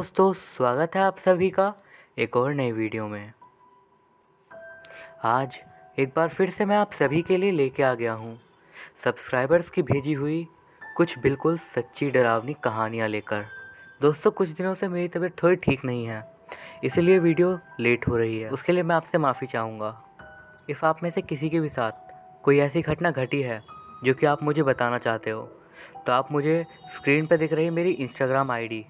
दोस्तों, स्वागत है आप सभी का एक और नई वीडियो में। आज एक बार फिर से मैं आप सभी के लिए लेके आ गया हूँ सब्सक्राइबर्स की भेजी हुई कुछ बिल्कुल सच्ची डरावनी कहानियाँ लेकर। दोस्तों, कुछ दिनों से मेरी तबीयत थोड़ी ठीक नहीं है, इसीलिए वीडियो लेट हो रही है। उसके लिए मैं आपसे माफ़ी चाहूँगा। इफ़ आप में से किसी के भी साथ कोई ऐसी घटना घटी है जो कि आप मुझे बताना चाहते हो, तो आप मुझे स्क्रीन पर दिख रही मेरी इंस्टाग्राम आईडी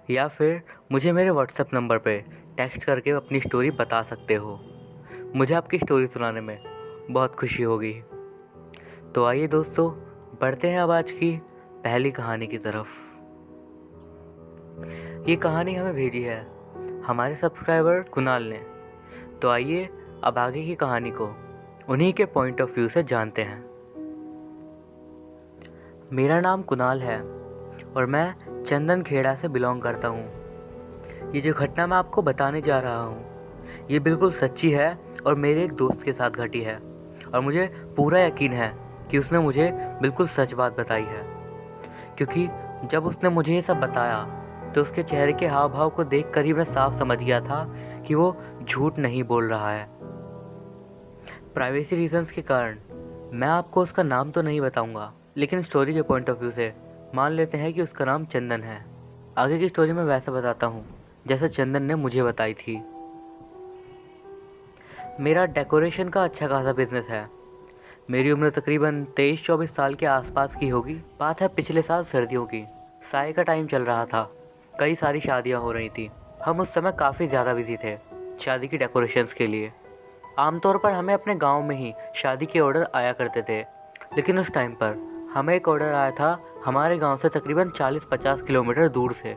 या फिर मुझे मेरे व्हाट्सएप नंबर पे टेक्स्ट करके अपनी स्टोरी बता सकते हो। मुझे आपकी स्टोरी सुनाने में बहुत खुशी होगी। तो आइए दोस्तों, बढ़ते हैं अब आज की पहली कहानी की तरफ। ये कहानी हमें भेजी है हमारे सब्सक्राइबर कुणाल ने। तो आइए अब आगे की कहानी को उन्हीं के पॉइंट ऑफ व्यू से जानते हैं। मेरा नाम कुणाल है और मैं चंदन खेड़ा से बिलोंग करता हूँ। ये जो घटना मैं आपको बताने जा रहा हूँ ये बिल्कुल सच्ची है और मेरे एक दोस्त के साथ घटी है, और मुझे पूरा यकीन है कि उसने मुझे बिल्कुल सच बात बताई है, क्योंकि जब उसने मुझे ये सब बताया तो उसके चेहरे के हाव भाव को देख कर ही मैं साफ समझ गया था कि वो झूठ नहीं बोल रहा है। प्राइवेसी रीजंस के कारण मैं आपको उसका नाम तो नहीं बताऊंगा, लेकिन स्टोरी के पॉइंट ऑफ व्यू से मान लेते हैं कि उसका नाम चंदन है। आगे की स्टोरी मैं वैसा बताता हूँ जैसे चंदन ने मुझे बताई थी। मेरा डेकोरेशन का अच्छा खासा बिजनेस है। मेरी उम्र तकरीबन 23-24 साल के आसपास की होगी। बात है पिछले साल सर्दियों की। साय का टाइम चल रहा था, कई सारी शादियाँ हो रही थी। हम उस समय काफ़ी ज़्यादा बिजी थे शादी की डेकोरेशंस के लिए। आमतौर पर हमें अपने गांव में ही शादी के ऑर्डर आया करते थे, लेकिन उस टाइम पर हमें एक ऑर्डर आया था हमारे गांव से तकरीबन 40-50 किलोमीटर दूर से।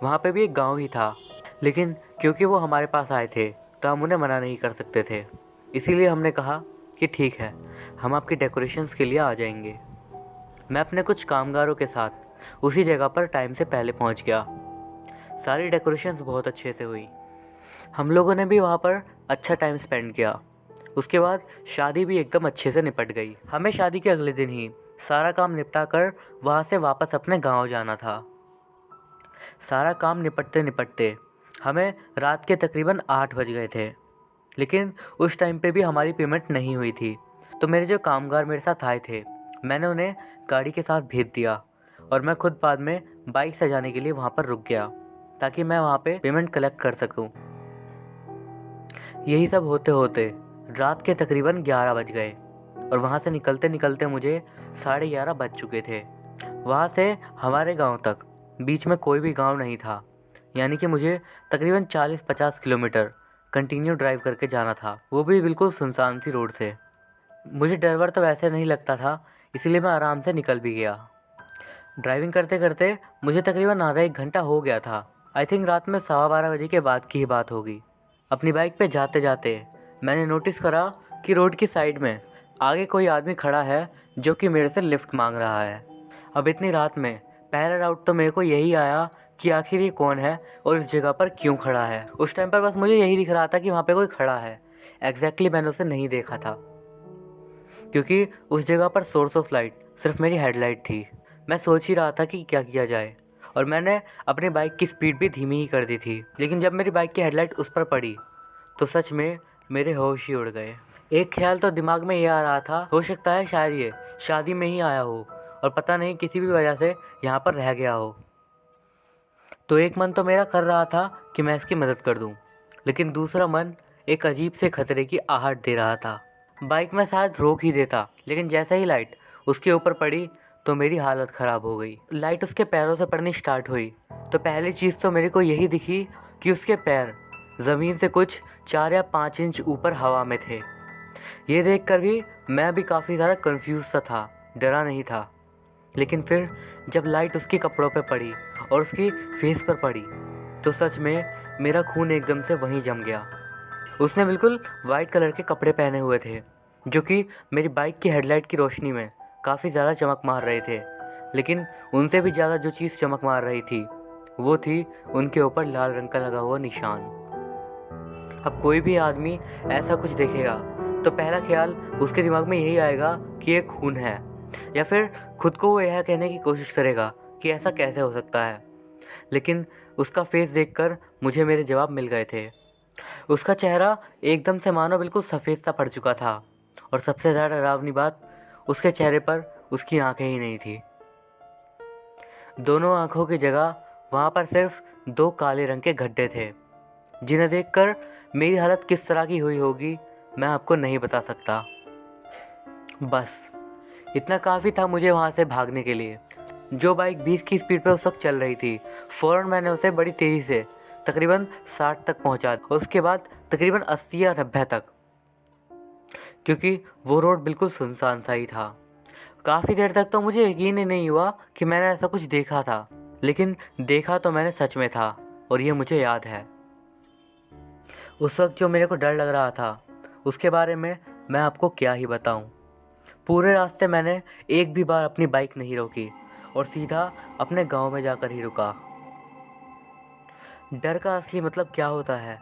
वहाँ पे भी एक गांव ही था, लेकिन क्योंकि वो हमारे पास आए थे तो हम उन्हें मना नहीं कर सकते थे। इसीलिए हमने कहा कि ठीक है, हम आपकी डेकोरेशंस के लिए आ जाएंगे। मैं अपने कुछ कामगारों के साथ उसी जगह पर टाइम से पहले पहुँच गया। सारी डेकोरेशंस बहुत अच्छे से हुई। हम लोगों ने भी वहाँ पर अच्छा टाइम स्पेंड किया। उसके बाद शादी भी एकदम अच्छे से निपट गई। हमें शादी के अगले दिन ही सारा काम निपटा कर वहाँ से वापस अपने गांव जाना था। सारा काम निपटते निपटते हमें रात के तकरीबन 8 बज गए थे, लेकिन उस टाइम पे भी हमारी पेमेंट नहीं हुई थी। तो मेरे जो कामगार मेरे साथ आए थे, मैंने उन्हें गाड़ी के साथ भेज दिया और मैं खुद बाद में बाइक से जाने के लिए वहाँ पर रुक गया ताकि मैं वहाँ पे पेमेंट कलेक्ट कर सकूँ। यही सब होते होते रात के तकरीबन 11 बज गए और वहाँ से निकलते निकलते मुझे 11:30 बज चुके थे। वहाँ से हमारे गांव तक बीच में कोई भी गांव नहीं था, यानी कि मुझे तकरीबन 40-50 किलोमीटर कंटिन्यू ड्राइव करके जाना था, वो भी बिल्कुल सुनसान सी रोड से। मुझे डर वर तो वैसे नहीं लगता था, इसीलिए मैं आराम से निकल भी गया। ड्राइविंग करते करते मुझे तकरीबन आधा 1 घंटा हो गया था। आई थिंक रात में 12:15 बजे के बाद की ही बात होगी। अपनी बाइक पे जाते जाते मैंने नोटिस करा कि रोड की साइड में आगे कोई आदमी खड़ा है जो कि मेरे से लिफ्ट मांग रहा है। अब इतनी रात में पहला डाउट तो मेरे को यही आया कि आखिर ये कौन है और इस जगह पर क्यों खड़ा है। उस टाइम पर बस मुझे यही दिख रहा था कि वहाँ पे कोई खड़ा है। एग्जैक्टली मैंने उसे नहीं देखा था, क्योंकि उस जगह पर सोर्स ऑफ लाइट सिर्फ मेरी हेडलाइट थी। मैं सोच ही रहा था कि क्या किया जाए, और मैंने अपनी बाइक की स्पीड भी धीमी ही कर दी थी। लेकिन जब मेरी बाइक की हेडलाइट उस पर पड़ी तो सच में मेरे होश ही उड़ गए। एक ख्याल तो दिमाग में ये आ रहा था, हो सकता है शायद ये शादी में ही आया हो और पता नहीं किसी भी वजह से यहाँ पर रह गया हो। तो एक मन तो मेरा कर रहा था कि मैं इसकी मदद कर दूँ, लेकिन दूसरा मन एक अजीब से खतरे की आहट दे रहा था। बाइक में शायद रोक ही देता, लेकिन जैसे ही लाइट उसके ऊपर पड़ी तो मेरी हालत ख़राब हो गई। लाइट उसके पैरों से पड़नी स्टार्ट हुई तो पहली चीज़ तो मेरे को यही दिखी कि उसके पैर ज़मीन से कुछ 4 या 5 इंच ऊपर हवा में थे। ये देखकर भी मैं भी काफ़ी ज़्यादा कंफ्यूज सा था, डरा नहीं था। लेकिन फिर जब लाइट उसके कपड़ों पे पड़ी और उसकी फेस पर पड़ी तो सच में मेरा खून एकदम से वहीं जम गया। उसने बिल्कुल वाइट कलर के कपड़े पहने हुए थे, जो कि मेरी बाइक की हेडलाइट की रोशनी में काफ़ी ज़्यादा चमक मार रहे थे। लेकिन उनसे भी ज़्यादा जो चीज़ चमक मार रही थी वो थी उनके ऊपर लाल रंग का लगा हुआ निशान। अब कोई भी आदमी ऐसा कुछ देखेगा तो पहला ख्याल उसके दिमाग में यही आएगा कि ये खून है, या फिर खुद को वो यह कहने की कोशिश करेगा कि ऐसा कैसे हो सकता है। लेकिन उसका फेस देखकर मुझे मेरे जवाब मिल गए थे। उसका चेहरा एकदम से मानो बिल्कुल सफ़ेद सा पड़ चुका था और सबसे ज़्यादा डरावनी बात, उसके चेहरे पर उसकी आंखें ही नहीं थी। दोनों आंखों की जगह वहाँ पर सिर्फ 2 काले रंग के गड्ढे थे, जिन्हें देखकर मेरी हालत किस तरह की हुई होगी मैं आपको नहीं बता सकता। बस इतना काफ़ी था मुझे वहाँ से भागने के लिए। जो बाइक 20 की स्पीड पर उस वक्त चल रही थी, फ़ौरन मैंने उसे बड़ी तेज़ी से तकरीबन 60 तक पहुँचा और उसके बाद तकरीबन 80 या 90 तक, क्योंकि वो रोड बिल्कुल सुनसान सा ही था। काफ़ी देर तक तो मुझे यकीन ही नहीं हुआ कि मैंने ऐसा कुछ देखा था, लेकिन देखा तो मैंने सच में था और ये मुझे याद है। उस वक्त जो मेरे को डर लग रहा था उसके बारे में मैं आपको क्या ही बताऊं। पूरे रास्ते मैंने एक भी बार अपनी बाइक नहीं रोकी और सीधा अपने गांव में जाकर ही रुका। डर का असली मतलब क्या होता है,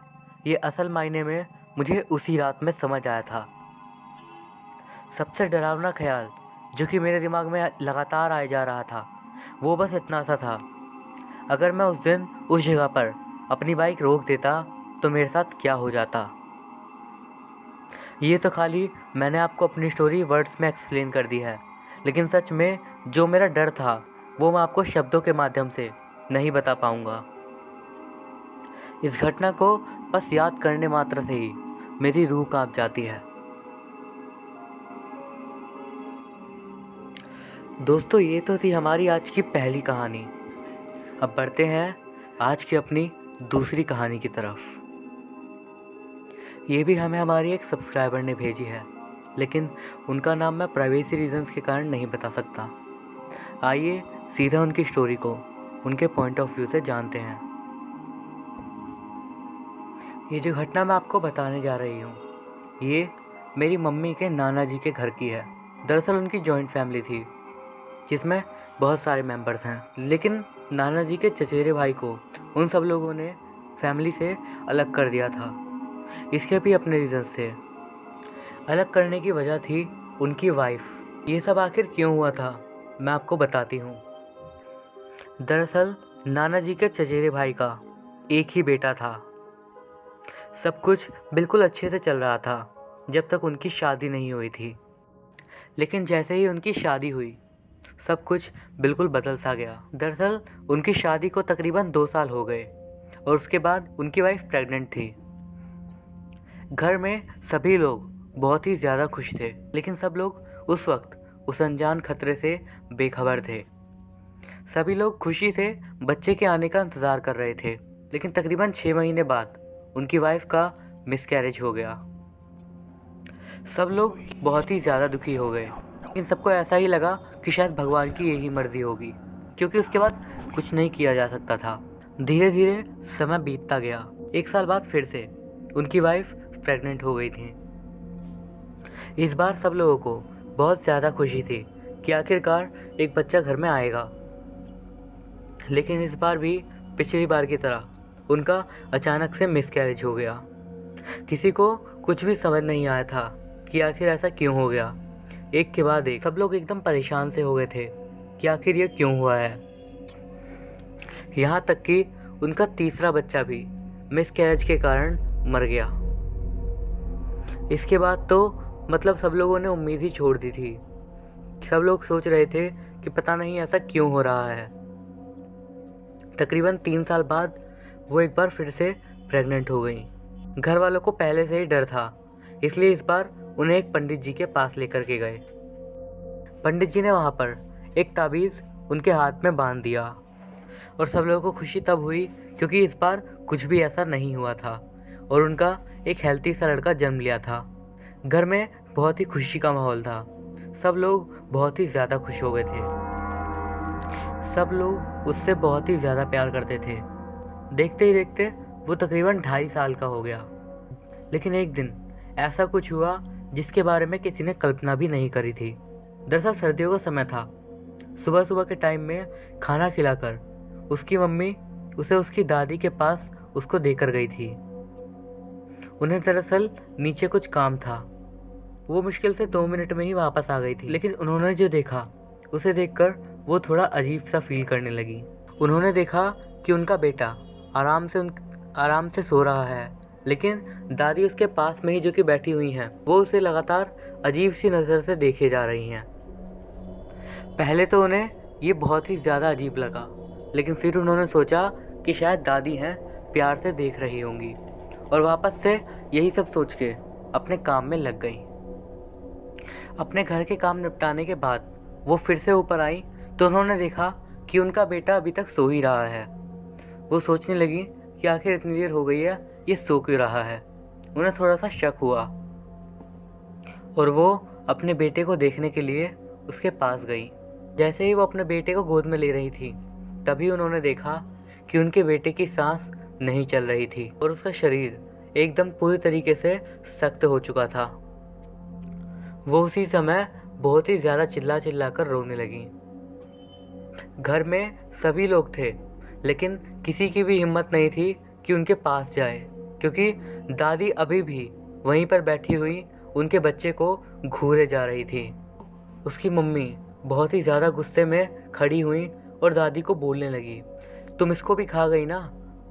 ये असल मायने में मुझे उसी रात में समझ आया था। सबसे डरावना ख्याल जो कि मेरे दिमाग में लगातार आए जा रहा था, वो बस इतना सा था, अगर मैं उस दिन उस जगह पर अपनी बाइक रोक देता तो मेरे साथ क्या हो जाता। ये तो खाली मैंने आपको अपनी स्टोरी वर्ड्स में एक्सप्लेन कर दी है, लेकिन सच में जो मेरा डर था वो मैं आपको शब्दों के माध्यम से नहीं बता पाऊँगा। इस घटना को बस याद करने मात्र से ही मेरी रूह कांप जाती है। दोस्तों, ये तो थी हमारी आज की पहली कहानी। अब बढ़ते हैं आज की अपनी दूसरी कहानी की तरफ। ये भी हमें हमारी एक सब्सक्राइबर ने भेजी है, लेकिन उनका नाम मैं प्राइवेसी रीजंस के कारण नहीं बता सकता। आइए सीधा उनकी स्टोरी को उनके पॉइंट ऑफ व्यू से जानते हैं। ये जो घटना मैं आपको बताने जा रही हूँ, ये मेरी मम्मी के नाना जी के घर की है। दरअसल उनकी जॉइंट फैमिली थी जिसमें बहुत सारे मेंबर्स हैं, लेकिन नाना जी के चचेरे भाई को उन सब लोगों ने फैमिली से अलग कर दिया था। इसके भी अपने रीजंस थे। अलग करने की वजह थी उनकी वाइफ। ये सब आखिर क्यों हुआ था मैं आपको बताती हूँ। दरअसल नाना जी के चचेरे भाई का एक ही बेटा था। सब कुछ बिल्कुल अच्छे से चल रहा था जब तक उनकी शादी नहीं हुई थी, लेकिन जैसे ही उनकी शादी हुई सब कुछ बिल्कुल बदल सा गया। दरअसल उनकी शादी को तकरीबन 2 साल हो गए और उसके बाद उनकी वाइफ प्रेग्नेंट थी। घर में सभी लोग बहुत ही ज़्यादा खुश थे, लेकिन सब लोग उस वक्त उस अनजान खतरे से बेखबर थे। सभी लोग खुशी से बच्चे के आने का इंतज़ार कर रहे थे, लेकिन तकरीबन 6 महीने बाद उनकी वाइफ का मिसकैरेज हो गया। सब लोग बहुत ही ज़्यादा दुखी हो गए, लेकिन सबको ऐसा ही लगा कि शायद भगवान की यही मर्ज़ी होगी, क्योंकि उसके बाद कुछ नहीं किया जा सकता था। धीरे धीरे समय बीतता गया। 1 साल बाद फिर से उनकी वाइफ प्रेग्नेंट हो गई थी। इस बार सब लोगों को बहुत ज़्यादा खुशी थी कि आखिरकार एक बच्चा घर में आएगा, लेकिन इस बार भी पिछली बार की तरह उनका अचानक से मिसकैरेज हो गया। किसी को कुछ भी समझ नहीं आया था कि आखिर ऐसा क्यों हो गया। एक के बाद एक सब लोग एकदम परेशान से हो गए थे कि आखिर ये क्यों हुआ है। यहाँ तक कि उनका तीसरा बच्चा भी मिसकैरेज के कारण मर गया। इसके बाद तो मतलब सब लोगों ने उम्मीद ही छोड़ दी थी। सब लोग सोच रहे थे कि पता नहीं ऐसा क्यों हो रहा है। तकरीबन 3 साल बाद वो एक बार फिर से प्रेग्नेंट हो गई। घर वालों को पहले से ही डर था, इसलिए इस बार उन्हें एक पंडित जी के पास लेकर के गए। पंडित जी ने वहाँ पर एक ताबीज़ उनके हाथ में बांध दिया और सब लोगों को खुशी तब हुई क्योंकि इस बार कुछ भी ऐसा नहीं हुआ था और उनका एक हेल्थी सा लड़का जन्म लिया था। घर में बहुत ही खुशी का माहौल था। सब लोग बहुत ही ज़्यादा खुश हो गए थे। सब लोग उससे बहुत ही ज़्यादा प्यार करते थे। देखते ही देखते वो तकरीबन 2.5 साल का हो गया। लेकिन एक दिन ऐसा कुछ हुआ जिसके बारे में किसी ने कल्पना भी नहीं करी थी। दरअसल सर्दियों का समय था। सुबह सुबह के टाइम में खाना खिलाकर उसकी मम्मी उसे उसकी दादी के पास उसको देकर गई थी। उन्हें दरअसल नीचे कुछ काम था। वो मुश्किल से 2 मिनट में ही वापस आ गई थी, लेकिन उन्होंने जो देखा उसे देखकर वो थोड़ा अजीब सा फील करने लगी। उन्होंने देखा कि उनका बेटा आराम से सो रहा है, लेकिन दादी उसके पास में ही जो कि बैठी हुई हैं, वो उसे लगातार अजीब सी नज़र से देखे जा रही हैं। पहले तो उन्हें ये बहुत ही ज़्यादा अजीब लगा, लेकिन फिर उन्होंने सोचा कि शायद दादी हैं, प्यार से देख रही होंगी, और वापस से यही सब सोच के अपने काम में लग गई। अपने घर के काम निपटाने के बाद वो फिर से ऊपर आई तो उन्होंने देखा कि उनका बेटा अभी तक सो ही रहा है। वो सोचने लगी कि आखिर इतनी देर हो गई है, ये सो क्यों रहा है। उन्हें थोड़ा सा शक हुआ और वो अपने बेटे को देखने के लिए उसके पास गई। जैसे ही वो अपने बेटे को गोद में ले रही थी, तभी उन्होंने देखा कि उनके बेटे की सांस नहीं चल रही थी और उसका शरीर एकदम पूरी तरीके से सख्त हो चुका था। वो उसी समय बहुत ही ज़्यादा चिल्ला चिल्ला कर रोने लगी। घर में सभी लोग थे, लेकिन किसी की भी हिम्मत नहीं थी कि उनके पास जाए, क्योंकि दादी अभी भी वहीं पर बैठी हुई उनके बच्चे को घूरे जा रही थी। उसकी मम्मी बहुत ही ज़्यादा गुस्से में खड़ी हुई और दादी को बोलने लगी, तुम इसको भी खा गई ना,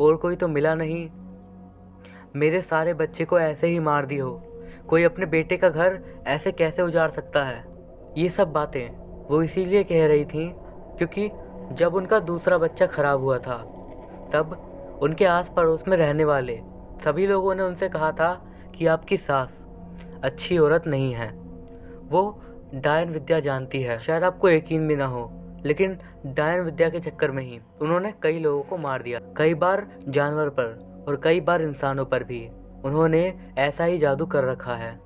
और कोई तो मिला नहीं, मेरे सारे बच्चे को ऐसे ही मार दी हो, कोई अपने बेटे का घर ऐसे कैसे उजाड़ सकता है। ये सब बातें वो इसीलिए कह रही थी क्योंकि जब उनका दूसरा बच्चा खराब हुआ था, तब उनके आस पड़ोस में रहने वाले सभी लोगों ने उनसे कहा था कि आपकी सास अच्छी औरत नहीं है, वो डायन विद्या जानती है। शायद आपको यकीन भी ना हो, लेकिन डायन विद्या के चक्कर में ही उन्होंने कई लोगों को मार दिया, कई बार जानवर पर और कई बार इंसानों पर भी उन्होंने ऐसा ही जादू कर रखा है।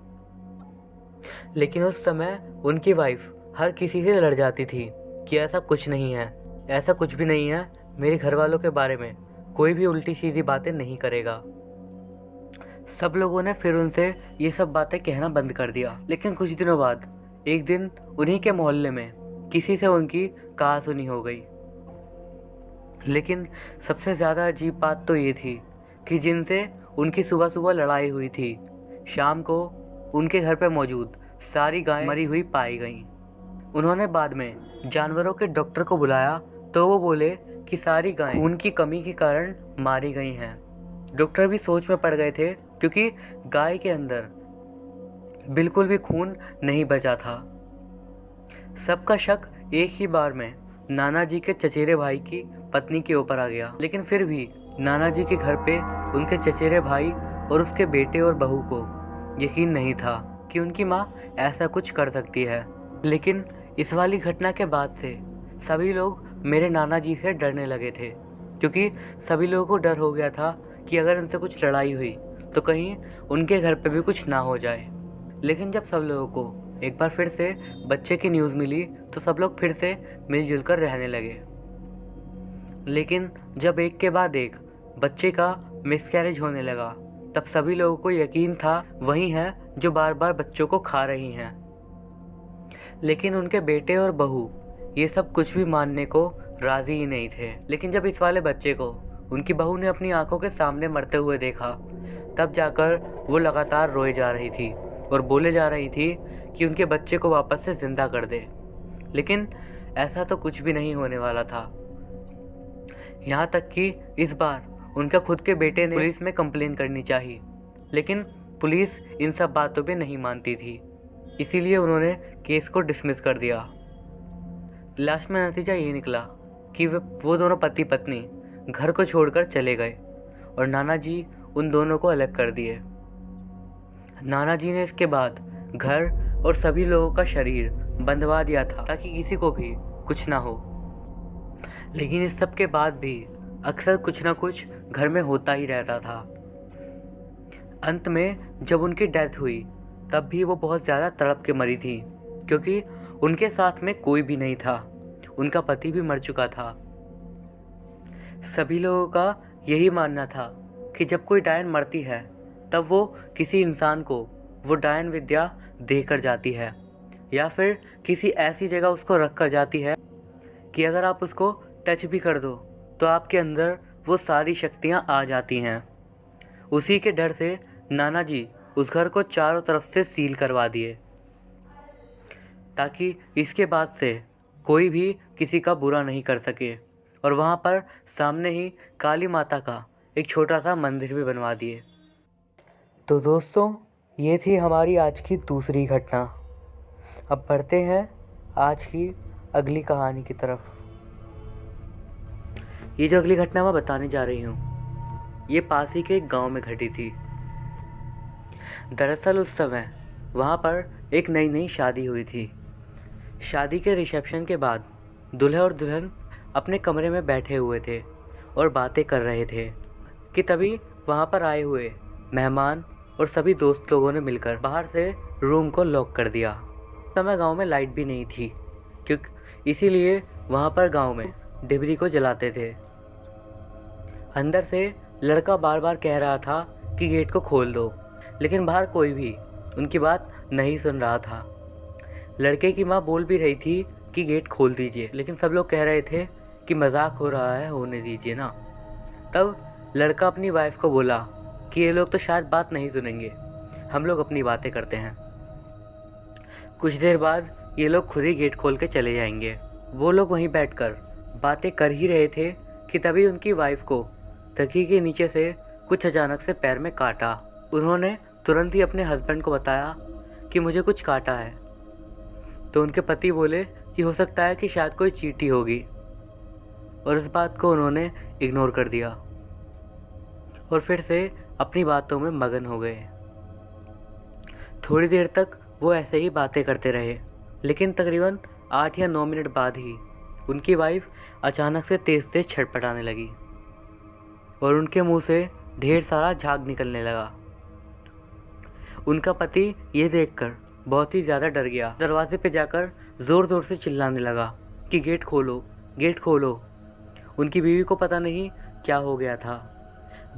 लेकिन उस समय उनकी वाइफ हर किसी से लड़ जाती थी कि ऐसा कुछ नहीं है, ऐसा कुछ भी नहीं है, मेरे घर वालों के बारे में कोई भी उल्टी सीधी बातें नहीं करेगा। सब लोगों ने फिर उनसे ये सब बातें कहना बंद कर दिया। लेकिन कुछ दिनों बाद एक दिन उन्हीं के मोहल्ले में किसी से उनकी कहासुनी हो गई। लेकिन सबसे ज़्यादा अजीब बात तो ये थी कि जिनसे उनकी सुबह सुबह लड़ाई हुई थी, शाम को उनके घर पर मौजूद सारी गायें मरी हुई पाई गईं। उन्होंने बाद में जानवरों के डॉक्टर को बुलाया तो वो बोले कि सारी गायें खून की कमी के कारण मारी गई हैं। डॉक्टर भी सोच में पड़ गए थे क्योंकि गाय के अंदर बिल्कुल भी खून नहीं बचा था। सबका शक एक ही बार में नाना जी के चचेरे भाई की पत्नी के ऊपर आ गया। लेकिन फिर भी नाना जी के घर पे उनके चचेरे भाई और उसके बेटे और बहू को यकीन नहीं था कि उनकी माँ ऐसा कुछ कर सकती है। लेकिन इस वाली घटना के बाद से सभी लोग मेरे नाना जी से डरने लगे थे, क्योंकि सभी लोगों को डर हो गया था कि अगर उनसे कुछ लड़ाई हुई तो कहीं उनके घर पे भी कुछ ना हो जाए। लेकिन जब सब लोगों को एक बार फिर से बच्चे की न्यूज़ मिली तो सब लोग फिर से मिलजुल कर रहने लगे। लेकिन जब एक के बाद एक बच्चे का मिसकैरेज होने लगा, तब सभी लोगों को यकीन था वही हैं जो बार बार बच्चों को खा रही हैं। लेकिन उनके बेटे और बहू ये सब कुछ भी मानने को राज़ी ही नहीं थे। लेकिन जब इस वाले बच्चे को उनकी बहू ने अपनी आंखों के सामने मरते हुए देखा, तब जाकर वो लगातार रोए जा रही थी और बोले जा रही थी कि उनके बच्चे को वापस से ज़िंदा कर दे। लेकिन ऐसा तो कुछ भी नहीं होने वाला था। यहाँ तक कि इस बार उनका खुद के बेटे ने पुलिस में कंप्लेन करनी चाहिए, लेकिन पुलिस इन सब बातों पे नहीं मानती थी, इसीलिए उन्होंने केस को डिसमिस कर दिया। लास्ट में नतीजा ये निकला कि वो दोनों पति पत्नी घर को छोड़कर चले गए और नाना जी उन दोनों को अलग कर दिए। नाना जी ने इसके बाद घर और सभी लोगों का शरीर बंधवा दिया था ताकि किसी को भी कुछ ना हो। लेकिन इस सब के बाद भी अक्सर कुछ ना कुछ घर में होता ही रहता था। अंत में जब उनकी डेथ हुई तब भी वो बहुत ज़्यादा तड़प के मरी थी, क्योंकि उनके साथ में कोई भी नहीं था, उनका पति भी मर चुका था। सभी लोगों का यही मानना था कि जब कोई डायन मरती है तब वो किसी इंसान को वो डायन विद्या देकर जाती है, या फिर किसी ऐसी जगह उसको रख कर जाती है कि अगर आप उसको टच भी कर दो तो आपके अंदर वो सारी शक्तियाँ आ जाती हैं। उसी के डर से नाना जी उस घर को चारों तरफ से सील करवा दिए, ताकि इसके बाद से कोई भी किसी का बुरा नहीं कर सके और वहाँ पर सामने ही काली माता का एक छोटा सा मंदिर भी बनवा दिए। तो दोस्तों, ये थी हमारी आज की दूसरी घटना। अब बढ़ते हैं आज की अगली कहानी की तरफ। ये जो अगली घटना मैं बताने जा रही हूँ, ये पास ही के एक गांव में घटी थी। दरअसल उस समय वहाँ पर एक नई नई शादी हुई थी। शादी के रिसेप्शन के बाद दूल्हा और दुल्हन अपने कमरे में बैठे हुए थे और बातें कर रहे थे कि तभी वहाँ पर आए हुए मेहमान और सभी दोस्त लोगों ने मिलकर बाहर से रूम को लॉक कर दिया। उस समय गांव में लाइट भी नहीं थी, क्योंकि इसीलिए वहाँ पर गांव में डिबरी को जलाते थे। अंदर से लड़का बार बार कह रहा था कि गेट को खोल दो, लेकिन बाहर कोई भी उनकी बात नहीं सुन रहा था। लड़के की माँ बोल भी रही थी कि गेट खोल दीजिए, लेकिन सब लोग कह रहे थे कि मजाक हो रहा है, होने दीजिए ना। तब लड़का अपनी वाइफ को बोला कि ये लोग तो शायद बात नहीं सुनेंगे, हम लोग अपनी बातें करते हैं। कुछ देर बाद ये लोग खुद ही गेट खोल के चले जाएंगे। वो लोग वहीं बैठकर बातें कर ही रहे थे कि तभी उनकी वाइफ को तकिए के नीचे से कुछ अचानक से पैर में काटा। उन्होंने तुरंत ही अपने हस्बैंड को बताया कि मुझे कुछ काटा है। तो उनके पति बोले कि हो सकता है कि शायद कोई चींटी होगी, और इस बात को उन्होंने इग्नोर कर दिया और फिर से अपनी बातों में मगन हो गए। थोड़ी देर तक वो ऐसे ही बातें करते रहे, लेकिन तकरीबन 8 या 9 मिनट बाद ही उनकी वाइफ अचानक से तेज़ से छटपटाने लगी और उनके मुंह से ढेर सारा झाग निकलने लगा। उनका पति ये देखकर बहुत ही ज़्यादा डर गया। दरवाजे पे जाकर ज़ोर ज़ोर से चिल्लाने लगा कि गेट खोलो, गेट खोलो। उनकी बीवी को पता नहीं क्या हो गया था।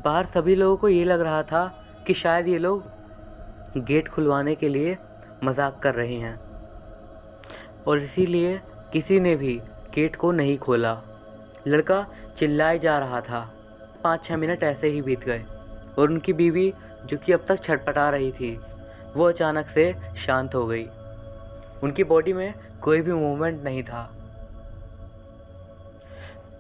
बाहर सभी लोगों को ये लग रहा था कि शायद ये लोग गेट खुलवाने के लिए मजाक कर रहे हैं, और इसीलिए किसी ने भी गेट को नहीं खोला। लड़का चिल्लाए जा रहा था। 5-6 मिनट ऐसे ही बीत गए और उनकी बीवी, जो कि अब तक छटपटा रही थी, वो अचानक से शांत हो गई। उनकी बॉडी में कोई भी मूवमेंट नहीं था।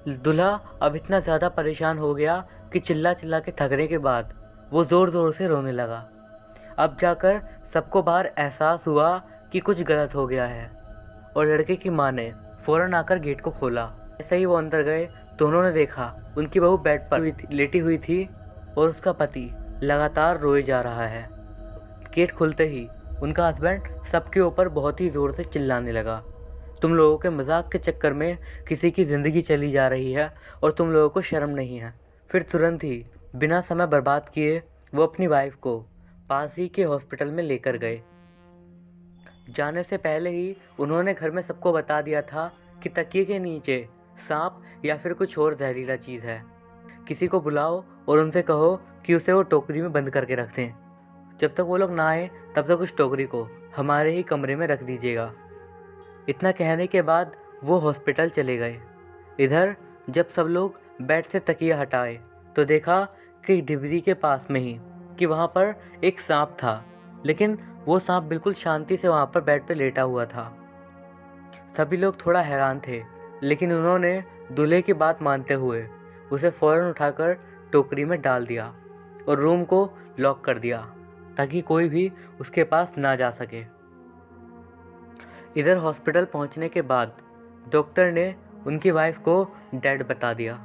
दूल्हा अब इतना ज़्यादा परेशान हो गया कि चिल्ला चिल्ला के थकने के बाद वो ज़ोर ज़ोर से रोने लगा। अब जाकर सबको बाहर एहसास हुआ कि कुछ गलत हो गया है, और लड़के की माँ ने फ़ौरन आकर गेट को खोला। ऐसे ही वो अंदर गए तो उन्होंने देखा उनकी बहू बेड पर लेटी हुई थी और उसका पति लगातार रोए जा रहा है। गेट खुलते ही उनका हस्बैंड सबके ऊपर बहुत ही ज़ोर से चिल्लाने लगा, तुम लोगों के मजाक के चक्कर में किसी की ज़िंदगी चली जा रही है और तुम लोगों को शर्म नहीं है। फिर तुरंत ही बिना समय बर्बाद किए वो अपनी वाइफ को पास ही के हॉस्पिटल में लेकर गए। जाने से पहले ही उन्होंने घर में सबको बता दिया था कि तकिए के नीचे सांप या फिर कुछ और जहरीला चीज़ है। किसी को बुलाओ और उनसे कहो कि उसे वो टोकरी में बंद करके रख दें। जब तक वो लोग ना आए तब तक उस टोकरी को हमारे ही कमरे में रख दीजिएगा। इतना कहने के बाद वो हॉस्पिटल चले गए। इधर जब सब लोग बेड से तकिया हटाए तो देखा कि डिबरी के पास में ही कि वहाँ पर एक सांप था, लेकिन वो सांप बिल्कुल शांति से वहाँ पर बेड पे लेटा हुआ था। सभी लोग थोड़ा हैरान थे, लेकिन उन्होंने दूल्हे की बात मानते हुए उसे फ़ौरन उठाकर टोकरी में डाल दिया और रूम को लॉक कर दिया ताकि कोई भी उसके पास ना जा सके। इधर हॉस्पिटल पहुंचने के बाद डॉक्टर ने उनकी वाइफ को डेड बता दिया।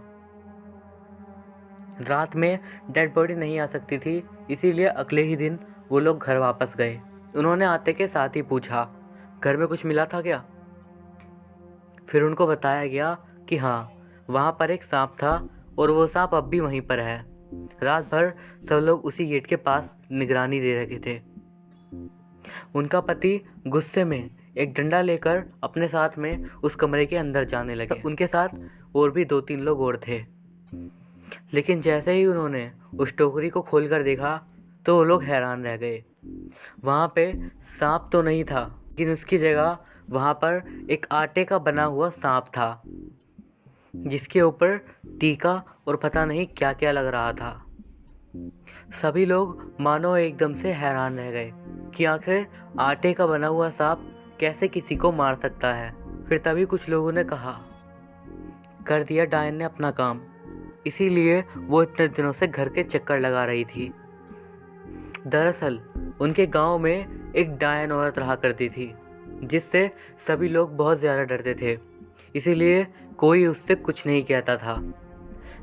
रात में डेड बॉडी नहीं आ सकती थी, इसीलिए अगले ही दिन वो लोग घर वापस गए। उन्होंने आते के साथ ही पूछा, घर में कुछ मिला था क्या? फिर उनको बताया गया कि हाँ, वहाँ पर एक सांप था और वो सांप अब भी वहीं पर है। रात भर सब लोग उसी गेट के पास निगरानी दे रखे थे। उनका पति गुस्से में एक डंडा लेकर अपने साथ में उस कमरे के अंदर जाने लगे। उनके साथ और भी 2-3 लोग और थे, लेकिन जैसे ही उन्होंने उस टोकरी को खोलकर देखा तो वो लोग हैरान रह गए। वहाँ पे सांप तो नहीं था, लेकिन उसकी जगह वहाँ पर एक आटे का बना हुआ सांप था, जिसके ऊपर टीका और पता नहीं क्या क्या लग रहा था। सभी लोग मानो एकदम से हैरान रह गए कि आखिर आटे का बना हुआ सांप कैसे किसी को मार सकता है। फिर तभी कुछ लोगों ने कहा कर दिया डायन ने अपना काम, इसीलिए वो इतने दिनों से घर के चक्कर लगा रही थी। दरअसल उनके गांव में एक डायन औरत रहा करती थी, जिससे सभी लोग बहुत ज़्यादा डरते थे, इसीलिए कोई उससे कुछ नहीं कहता था।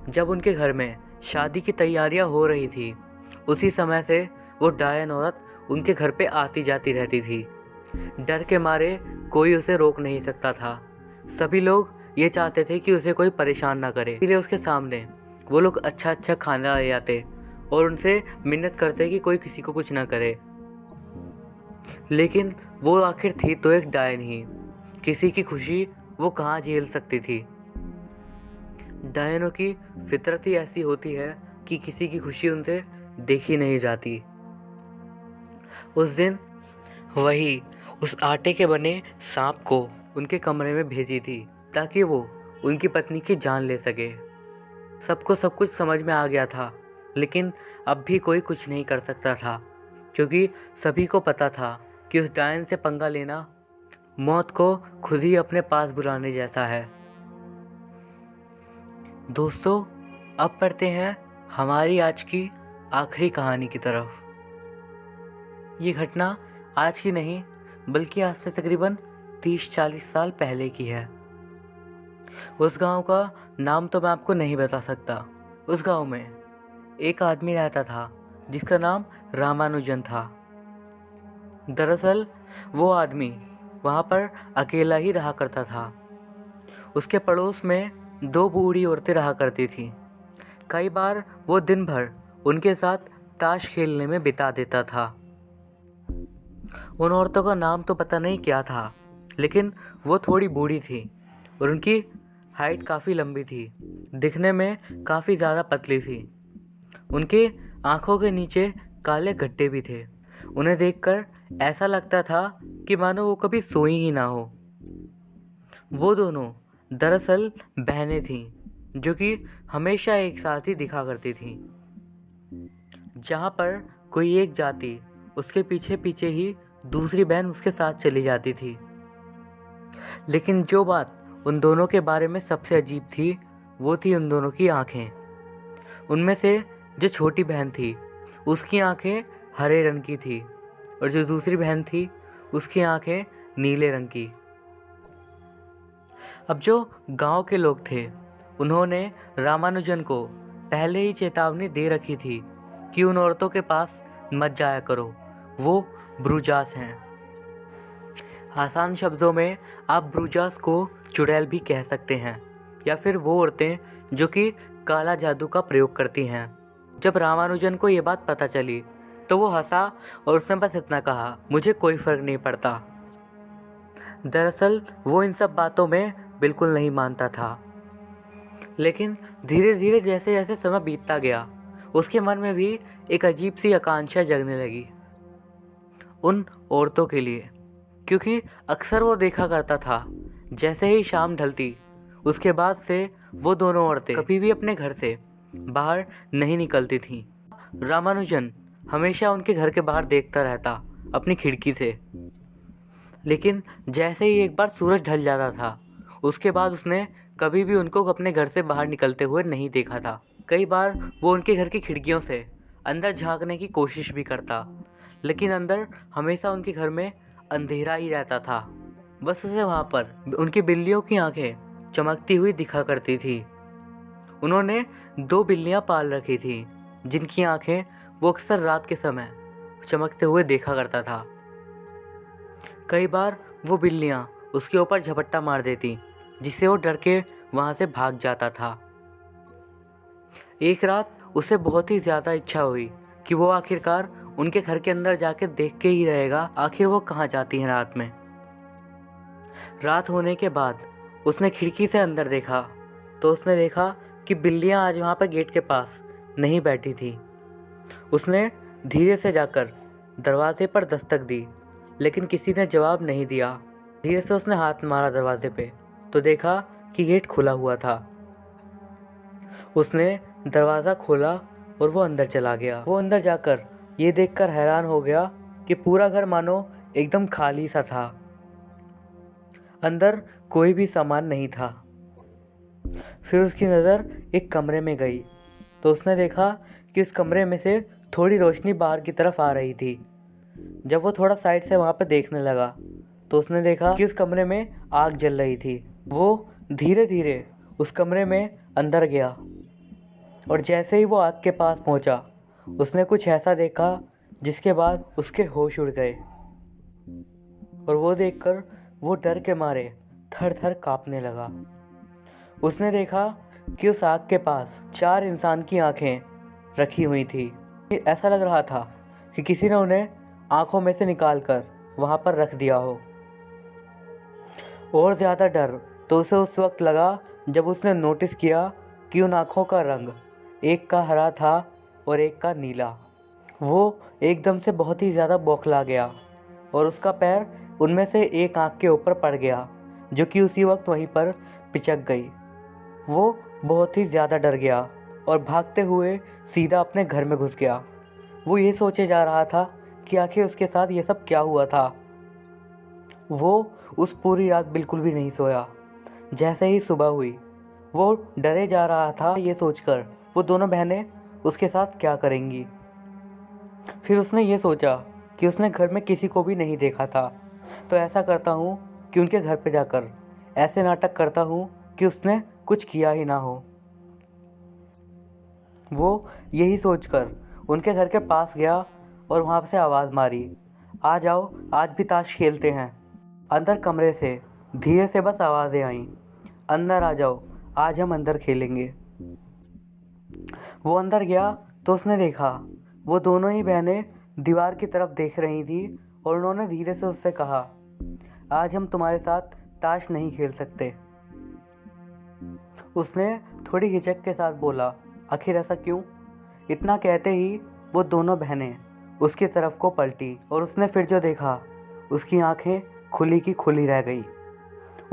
जब उनके घर में शादी की तैयारियां हो रही थी, उसी समय से वो डायन औरत उनके घर पे आती जाती रहती थी। डर के मारे कोई उसे रोक नहीं सकता था। सभी लोग ये चाहते थे कि उसे कोई परेशान ना करे, इसलिए उसके सामने वो लोग अच्छा अच्छा खाना ले आते और उनसे मिन्नत करते कि कोई किसी को कुछ ना करे। लेकिन वो आखिर थी तो एक डायन ही, किसी की खुशी वो कहाँ झेल सकती थी। डायनों की फितरत ही ऐसी होती है कि किसी की खुशी उनसे देखी नहीं जाती। उस दिन वही उस आटे के बने सांप को उनके कमरे में भेजी थी, ताकि वो उनकी पत्नी की जान ले सके। सबको सब कुछ समझ में आ गया था, लेकिन अब भी कोई कुछ नहीं कर सकता था, क्योंकि सभी को पता था कि उस डायन से पंगा लेना मौत को खुद ही अपने पास बुलाने जैसा है। दोस्तों, अब पढ़ते हैं हमारी आज की आखिरी कहानी की तरफ। ये घटना आज की नहीं, बल्कि आज से तकरीबन 30-40 साल पहले की है। उस गांव का नाम तो मैं आपको नहीं बता सकता। उस गांव में एक आदमी रहता था जिसका नाम रामानुजन था। दरअसल वो आदमी वहाँ पर अकेला ही रहा करता था। उसके पड़ोस में 2 बूढ़ी औरतें रहा करती थीं। कई बार वो दिन भर उनके साथ ताश खेलने में बिता देता था। उन औरतों का नाम तो पता नहीं क्या था, लेकिन वो थोड़ी बूढ़ी थी और उनकी हाइट काफ़ी लंबी थी, दिखने में काफ़ी ज़्यादा पतली थी। उनके आँखों के नीचे काले गड्ढे भी थे। उन्हें देखकर ऐसा लगता था कि मानो वो कभी सोई ही ना हो। वो दोनों दरअसल बहनें थीं, जो कि हमेशा एक साथ ही दिखा करती थीं। जहाँ पर कोई एक जाती, उसके पीछे पीछे ही दूसरी बहन उसके साथ चली जाती थी। लेकिन जो बात उन दोनों के बारे में सबसे अजीब थी, वो थी उन दोनों की आँखें। उनमें से जो छोटी बहन थी, उसकी आँखें हरे रंग की थी, और जो दूसरी बहन थी, उसकी आँखें नीले रंग की। अब जो गांव के लोग थे, उन्होंने रामानुजन को पहले ही चेतावनी दे रखी थी कि उन औरतों के पास मत जाया करो, वो ब्रूजास हैं। आसान शब्दों में आप ब्रूजास को चुड़ैल भी कह सकते हैं, या फिर वो औरतें जो कि काला जादू का प्रयोग करती हैं। जब रामानुजन को ये बात पता चली तो वो हंसा और उसने बस इतना कहा, मुझे कोई फ़र्क नहीं पड़ता। दरअसल वो इन सब बातों में बिल्कुल नहीं मानता था। लेकिन धीरे धीरे जैसे जैसे समय बीतता गया, उसके मन में भी एक अजीब सी आकांक्षा जगने लगी उन औरतों के लिए, क्योंकि अक्सर वो देखा करता था जैसे ही शाम ढलती, उसके बाद से वो दोनों औरतें कभी भी अपने घर से बाहर नहीं निकलती थीं। रामानुजन हमेशा उनके घर के बाहर देखता रहता अपनी खिड़की से, लेकिन जैसे ही एक बार सूरज ढल जाता था, उसके बाद उसने कभी भी उनको अपने घर से बाहर निकलते हुए नहीं देखा था। कई बार वो उनके घर की खिड़कियों से अंदर झांकने की कोशिश भी करता, लेकिन अंदर हमेशा उनके घर में अंधेरा ही रहता था। बस उसे वहाँ पर उनकी बिल्लियों की आंखें चमकती हुई दिखा करती थी। उन्होंने 2 बिल्लियाँ पाल रखी थी, जिनकी आंखें वो अक्सर रात के समय चमकते हुए देखा करता था। कई बार वो बिल्लियाँ उसके ऊपर झपट्टा मार देती, जिससे वो डर के वहाँ से भाग जाता था। एक रात उसे बहुत ही ज़्यादा इच्छा हुई कि वो आखिरकार उनके घर के अंदर जाकर देख के ही रहेगा आखिर वो कहाँ जाती हैं रात में। रात होने के बाद उसने खिड़की से अंदर देखा तो उसने देखा कि बिल्लियाँ आज वहाँ पर गेट के पास नहीं बैठी थी। उसने धीरे से जाकर दरवाजे पर दस्तक दी, लेकिन किसी ने जवाब नहीं दिया। धीरे से उसने हाथ मारा दरवाजे पे तो देखा कि गेट खुला हुआ था। उसने दरवाज़ा खोला और वो अंदर चला गया। वो अंदर जाकर ये देखकर हैरान हो गया कि पूरा घर मानो एकदम खाली सा था। अंदर कोई भी सामान नहीं था। फिर उसकी नज़र एक कमरे में गई तो उसने देखा कि उस कमरे में से थोड़ी रोशनी बाहर की तरफ आ रही थी। जब वो थोड़ा साइड से वहाँ पर देखने लगा तो उसने देखा कि उस कमरे में आग जल रही थी। वो धीरे धीरे उस कमरे में अंदर गया और जैसे ही वो आग के पास पहुँचा उसने कुछ ऐसा देखा जिसके बाद उसके होश उड़ गए और वो देखकर वो डर के मारे थर थर काँपने लगा। उसने देखा कि उस आग के पास 4 इंसान की आंखें रखी हुई थी। ऐसा लग रहा था कि किसी ने उन्हें आंखों में से निकाल कर वहाँ पर रख दिया हो। और ज़्यादा डर तो उसे उस वक्त लगा जब उसने नोटिस किया कि उन आँखों का रंग एक का हरा था और एक का नीला। वो एकदम से बहुत ही ज़्यादा बौखला गया और उसका पैर उनमें से एक आँख के ऊपर पड़ गया जो कि उसी वक्त वहीं पर पिचक गई। वो बहुत ही ज़्यादा डर गया और भागते हुए सीधा अपने घर में घुस गया। वो ये सोचे जा रहा था कि आखिर उसके साथ ये सब क्या हुआ था। वो उस पूरी रात बिल्कुल भी नहीं सोया। जैसे ही सुबह हुई वो डरे जा रहा था ये सोचकर वो दोनों बहनें उसके साथ क्या करेंगी। फिर उसने ये सोचा कि उसने घर में किसी को भी नहीं देखा था, तो ऐसा करता हूँ कि उनके घर पे जाकर ऐसे नाटक करता हूँ कि उसने कुछ किया ही ना हो। वो यही सोचकर उनके घर के पास गया और वहाँ से आवाज़ मारी, आ जाओ आज भी ताश खेलते हैं। अंदर कमरे से धीरे से बस आवाज़ें आईं, अंदर आ जाओ आज हम अंदर खेलेंगे। वो अंदर गया तो उसने देखा वो दोनों ही बहनें दीवार की तरफ देख रही थी और उन्होंने धीरे से उससे कहा, आज हम तुम्हारे साथ ताश नहीं खेल सकते। उसने थोड़ी हिचक के साथ बोला, आखिर ऐसा क्यों? इतना कहते ही वो दोनों बहनें उसकी तरफ को पलटी और उसने फिर जो देखा उसकी आंखें खुली की खुली रह गई।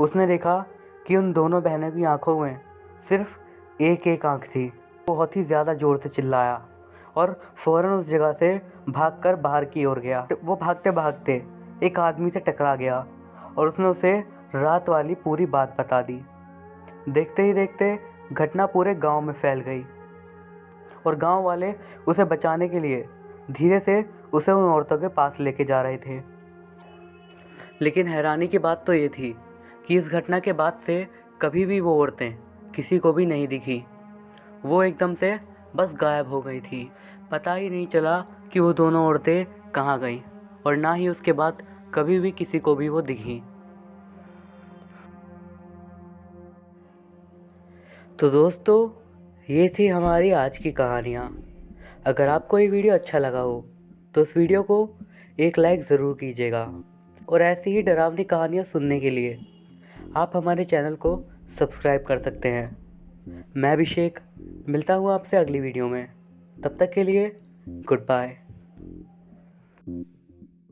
उसने देखा कि उन दोनों बहनों की आंखों में सिर्फ एक एक आंख थी। बहुत ही ज़्यादा ज़ोर से चिल्लाया और फ़ौरन उस जगह से भागकर बाहर की ओर गया। वो भागते भागते एक आदमी से टकरा गया और उसने उसे रात वाली पूरी बात बता दी। देखते ही देखते घटना पूरे गांव में फैल गई और गांव वाले उसे बचाने के लिए धीरे से उसे उन औरतों के पास लेके जा रहे थे। लेकिन हैरानी की बात तो ये थी कि इस घटना के बाद से कभी भी वो औरतें किसी को भी नहीं दिखी। वो एकदम से बस गायब हो गई थी। पता ही नहीं चला कि वो दोनों औरतें कहाँ गईं और ना ही उसके बाद कभी भी किसी को भी वो दिखी। तो दोस्तों ये थी हमारी आज की कहानियाँ। अगर आपको ये वीडियो अच्छा लगा हो तो इस वीडियो को एक लाइक ज़रूर कीजिएगा और ऐसी ही डरावनी कहानियाँ सुनने के लिए आप हमारे चैनल को सब्सक्राइब कर सकते हैं। मैं अभिषेक मिलता हूँ आपसे अगली वीडियो में। तब तक के लिए गुड बाय।